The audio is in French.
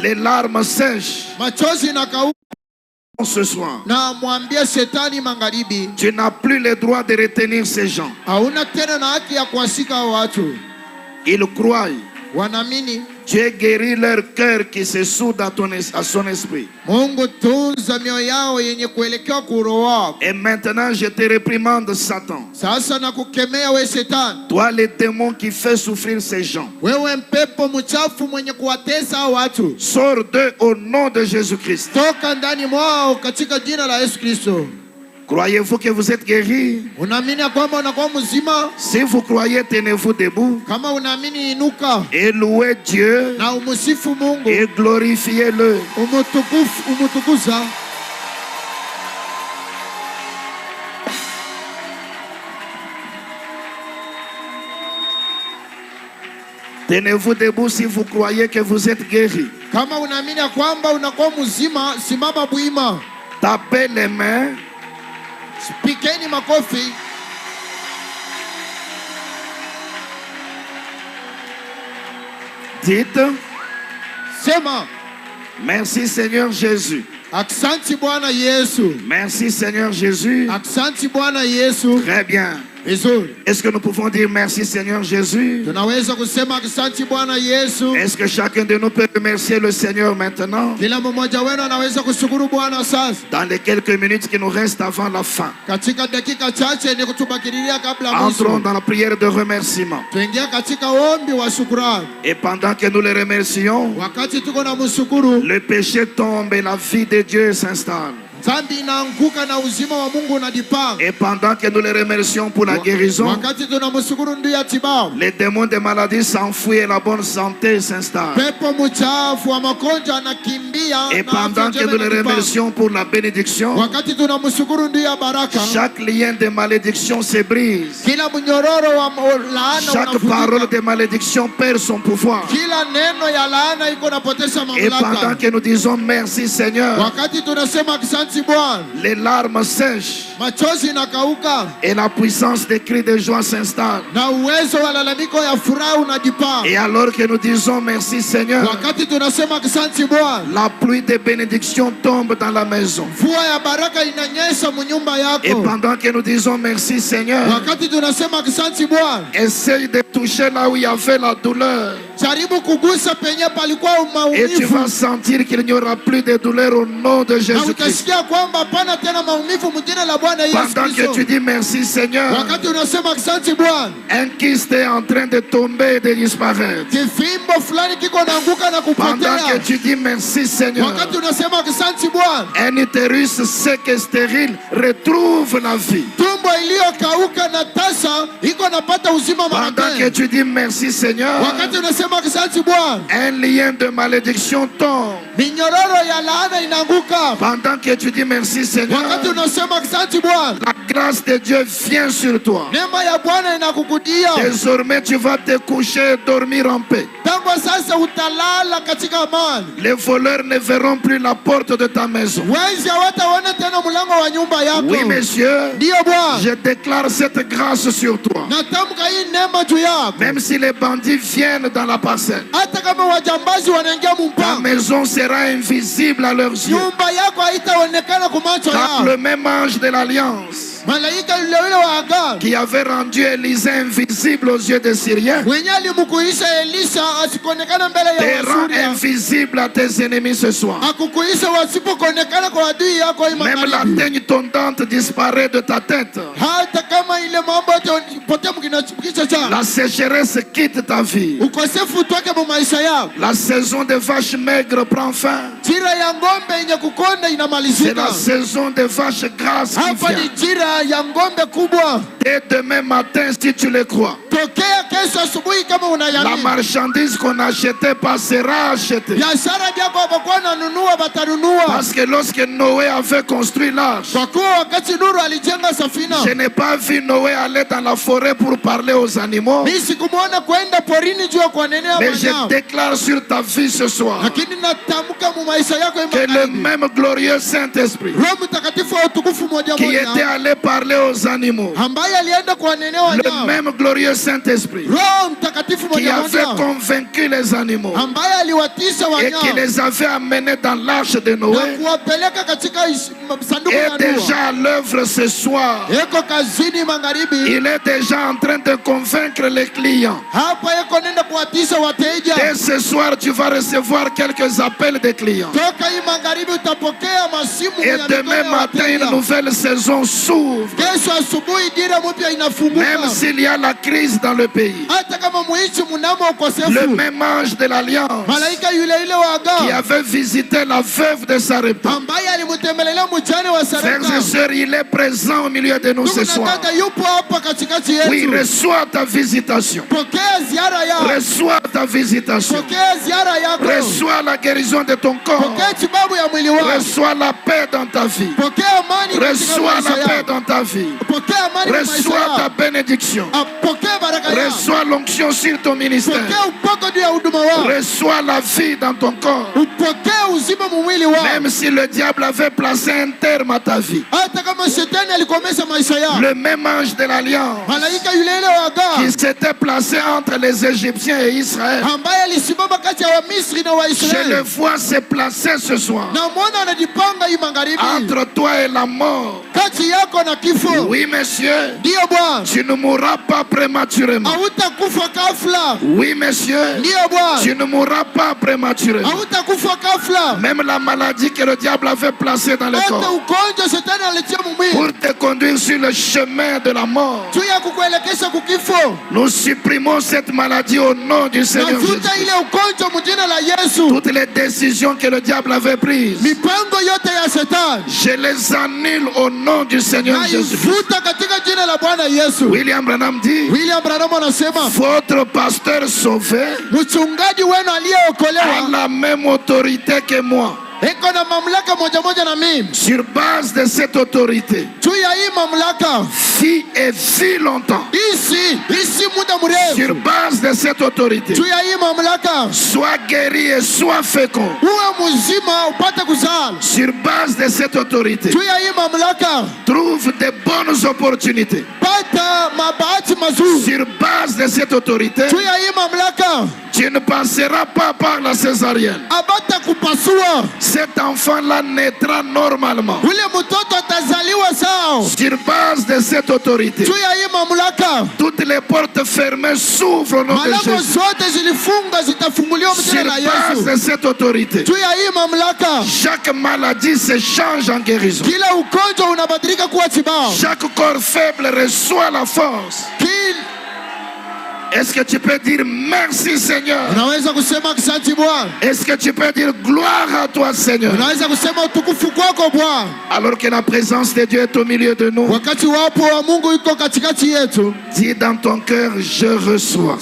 Les larmes sèchent. Machozi inakauka. Ce soir, Na mwambie shetani magharibi, tu n'as plus le droit de retenir ces gens. hauna tena na haki ya kuwashika watu. Ils croient. Wanaamini. Dieu guérit leur cœur qui se soude à son esprit. Mungu tunza mioyo yao yenye kuelekea kuroho wako. Et maintenant je te réprimande, Satan. Sasa nakukemea we shetani. Toi les démons qui fait souffrir ces gens. Wewe mpepo mchafu mwenye kuwatesa watu. Sors d'eux au nom de Jésus-Christ. Toka ndani mwao katika jina la Yesu Kristo. Croyez-vous que vous êtes guéris? Unaamini kwamba unakuwa mzima? Si vous croyez, tenez-vous debout. Kama unaamini inuka. Et louez Dieu. Na umusifu Mungu. Et glorifiez-le. Umutukuza. Tenez-vous debout si vous croyez que vous êtes guéris. Kama unaamini kwamba unakuwa mzima, simama buima. Tapez les mains. Pikeni makofi. Dites. Sema. Merci Seigneur Jésus. Aksanti Bwana Yesu. Merci Seigneur Jésus. Aksanti Bwana Yesu. Très bien. Est-ce que nous pouvons dire merci Seigneur Jésus? Tunaweza kusema aksanti Bwana Yesu. Est-ce que chacun de nous peut remercier le Seigneur maintenant? Kila mmoja wenu anaweza kushukuru Bwana sasa. Dans les quelques minutes qui nous restent avant la fin. Katika dakika chache ni kutubakilia kabla mwisho. Entrons dans la prière de remerciement. Tuingia katika ombi wa shukrani. Et pendant que nous les remercions, wakati tuko na mshukuru, le péché tombe et la vie de Dieu s'installe. Et pendant que nous les remercions pour la guérison, les démons de maladie s'enfuient et la bonne santé s'installe. Et pendant que nous les remercions pour la bénédiction, chaque lien de malédiction se brise. Chaque parole de malédiction perd son pouvoir. Et pendant que nous disons merci Seigneur, les larmes sèchent et la puissance des cris de joie s'installe. Et alors que nous disons merci Seigneur, la pluie de bénédiction tombe dans la maison. Et pendant que nous disons merci Seigneur, essaye de toucher là où il y avait la douleur. Et tu vas sentir qu'il n'y aura plus de douleur au nom de Jésus-Christ. Pendant que tu dis merci Seigneur, un kyste est en train de tomber et de disparaître. Pendant que tu dis merci Seigneur, un utérus sec et stérile retrouve la vie. Pendant que tu dis merci Seigneur, un lien de malédiction tombe. Pendant que tu dis merci Seigneur, la grâce de Dieu vient sur toi. Désormais tu vas te coucher et dormir en paix. Les voleurs ne verront plus la porte de ta maison. Oui monsieur, je déclare cette grâce sur toi. Même si les bandits viennent dans la parcelle, ta maison sera invisible à leurs yeux. Car le même ange de l'alliance qui avait rendu Élisée invisible aux yeux des Syriens te rend invisible à tes ennemis ce soir. Même la teigne tondante disparaît de ta tête. La sécheresse quitte ta vie. La saison des vaches maigres prend fin. C'est la saison des vaches grasses qui vient. Dès demain matin, si tu le crois, la marchandise qu'on achetait passera achetée. Parce que lorsque Noé avait construit l'arche, je n'ai pas vu Noé aller dans la forêt pour parler aux animaux. Mais je déclare sur ta vie ce soir que le même glorieux Saint-Esprit qui était allé parler aux animaux, le même glorieux Saint-Esprit qui avait convaincu les animaux et qui les avait amenés dans l'arche de Noé est déjà à l'œuvre ce soir. Il est déjà en train de convaincre les clients. Dès ce soir, tu vas recevoir quelques appels des clients. Et demain matin, une nouvelle saison s'ouvre. Même s'il y a la crise dans le pays, le même ange de l'Alliance qui avait visité la veuve de Sarepta, frères et sœurs, il est présent au milieu de nous ce soir. Oui, reçois ta visitation. Reçois ta visitation. Reçois la guérison de ton corps. Reçois la paix dans ta vie. Reçois la paix dans ta vie. Reçois ta bénédiction. Reçois l'onction sur ton ministère. Reçois la vie dans ton corps. Même si le diable avait placé un terme à ta vie, le même ange de l'Alliance qui s'était placé entre les Égyptiens et Israël, je le vois se placer ce soir entre toi et la mort. Oui, monsieur, tu ne mourras pas prématurément. Oui, monsieur, tu ne mourras pas prématurément. Même la maladie que le diable avait placée dans le corps pour te conduire sur le chemin de la mort, nous supprimons cette maladie au nom du Seigneur Jésus. Toutes les décisions que le diable avait prises, je les annule au nom du Seigneur Jésus. William Branham dit, votre pasteur sauvé a la même autorité que moi. Sur base de cette autorité, vis et vis longtemps. Sur base de cette autorité, sois guéri et sois fécond. Sur base de cette autorité, trouve de bonnes opportunités. Sur base de cette autorité, tu ne passeras pas par la césarienne. Cet enfant-là naîtra normalement. Sur base de cette autorité, toutes les portes fermées s'ouvrent au nom de Jésus. Sur base de cette autorité, chaque maladie se change en guérison. Chaque corps faible reçoit la force. Est-ce que tu peux dire merci Seigneur? Est-ce que tu peux dire gloire à toi Seigneur? Alors que la présence de Dieu est au milieu de nous, dis dans ton cœur, je reçois.